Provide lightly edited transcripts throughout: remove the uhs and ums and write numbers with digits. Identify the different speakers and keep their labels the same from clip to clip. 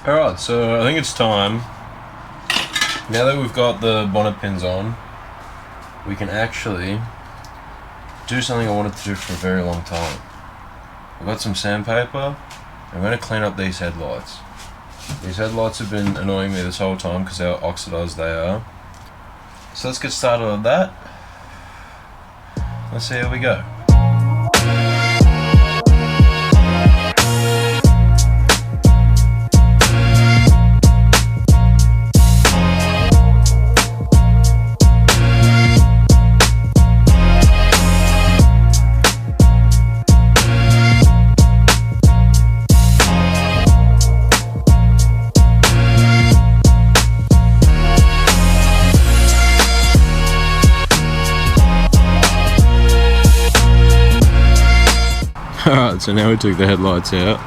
Speaker 1: Alright, so I think it's time, now that we've got the bonnet pins on, we can actually do something I wanted to do for a very long time. I've got some sandpaper, and I'm going to clean up these headlights. These headlights have been annoying me this whole time because how oxidized they are. So let's get started on that. Let's see how we go. Alright, so now we took the headlights out.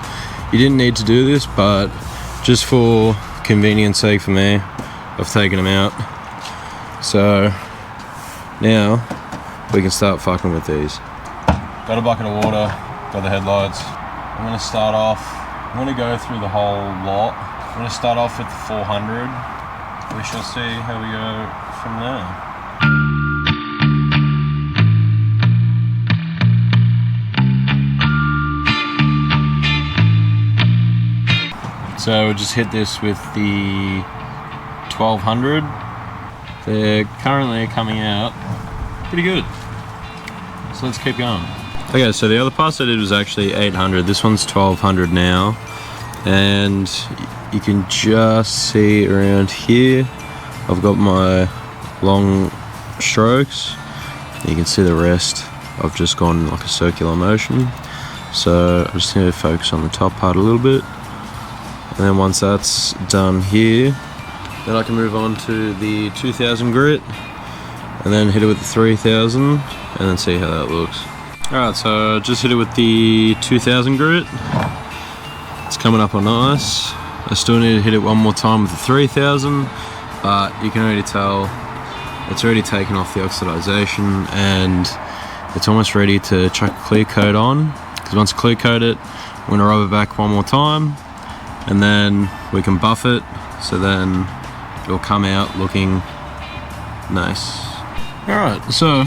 Speaker 1: You didn't need to do this, but just for convenience sake for me, I've taken them out. So now we can start fucking with these. Got a bucket of water, got the headlights. I'm going to start off, I'm going to go through the whole lot. I'm going to start off with the 400. We shall see how we go from there. So we'll just hit this with the 1200. They're currently coming out pretty good. So let's keep going. Okay, so the other pass I did was actually 800. This one's 1200 now. And you can just see around here, I've got my long strokes. You can see the rest. I've just gone like a circular motion. So I'm just going to focus on the top part a little bit. And then once that's done here, then I can move on to the 2000 grit and then hit it with the 3000 and then see how that looks. Alright, so just hit it with the 2000 grit. It's coming up on nice. I still need to hit it one more time with the 3000, but you can already tell it's already taken off the oxidization and it's almost ready to chuck a clear coat on. Because once I clear coat it, I'm going to rub it back one more time. And then we can buff it, so then it'll come out looking nice. Alright, so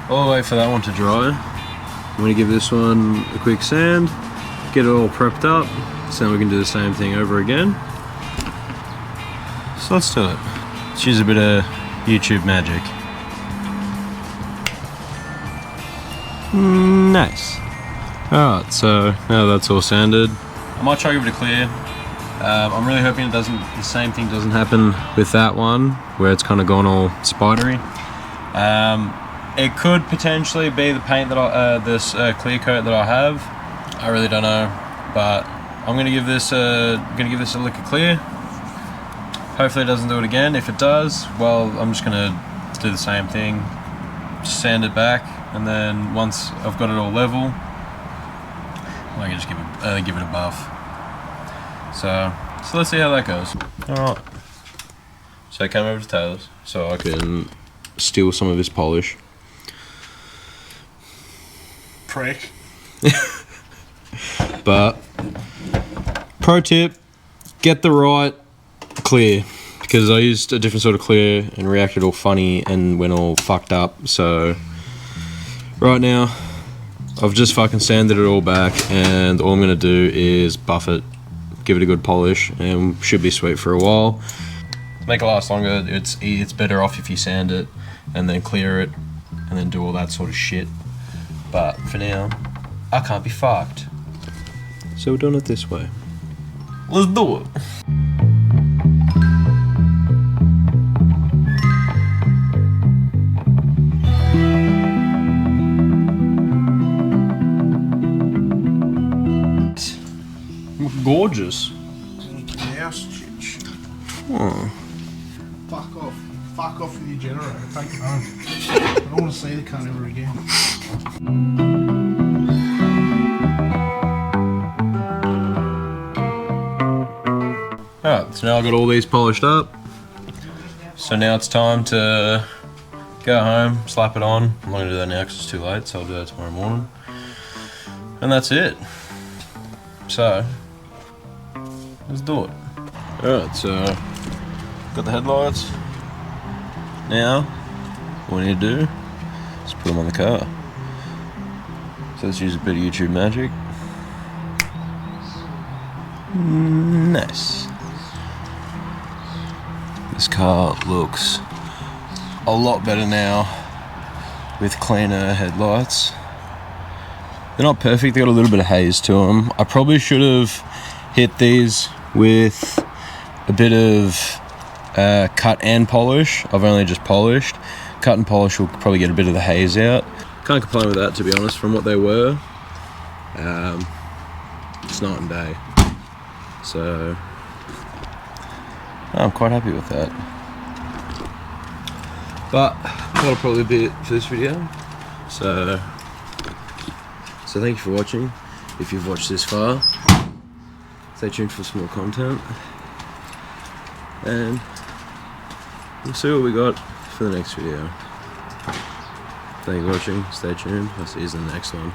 Speaker 1: while I wait for that one to dry, I'm going to give this one a quick sand, get it all prepped up, so then we can do the same thing over again. So let's do it. Let's use a bit of YouTube magic. Nice. Alright, so now that's all sanded, I might try to give it a clear. I'm really hoping it doesn't. The same thing doesn't happen with that one, where it's kind of gone all spidery. It could potentially be the paint that this clear coat that I have. I really don't know, but I'm gonna give this a lick of clear. Hopefully it doesn't do it again. If it does, well, I'm just gonna do the same thing, sand it back, and then once I've got it all level, I can just give it a buff. So let's see how that goes. Alright. So I came over to Taylor's so I can steal some of his polish.
Speaker 2: Prick.
Speaker 1: But pro tip, get the right clear. Because I used a different sort of clear and reacted all funny and went all fucked up. So right now I've just fucking sanded it all back, and all I'm going to do is buff it, give it a good polish, and should be sweet for a while. To make it last longer, it's better off if you sand it and then clear it and then do all that sort of shit. But for now, I can't be fucked. So we're doing it this way. Let's do it. Gorgeous.
Speaker 2: House chitch.
Speaker 1: Oh.
Speaker 2: Fuck off. Fuck off with your generator. Take it home. I don't want to see the cunt ever again.
Speaker 1: Alright, so now I've got all these polished up. So now it's time to go home, slap it on. I'm not going to do that now because it's too late, so I'll do that tomorrow morning. And that's it. So, Let's do it. Alright, so got the headlights. Now, what we need to do is put them on the car. So let's use a bit of YouTube magic. Nice. This car looks a lot better now with cleaner headlights. They're not perfect, they got a little bit of haze to them. I probably should have hit these with a bit of cut and polish. I've only just polished. Cut and polish will probably get a bit of the haze out. Can't complain with that, to be honest, from what they were. It's night and day. So I'm quite happy with that. But that'll probably be it for this video. So thank you for watching. If you've watched this far, stay tuned for some more content. And we'll see what we got for the next video. Thank you for watching. Stay tuned. I'll see you in the next one.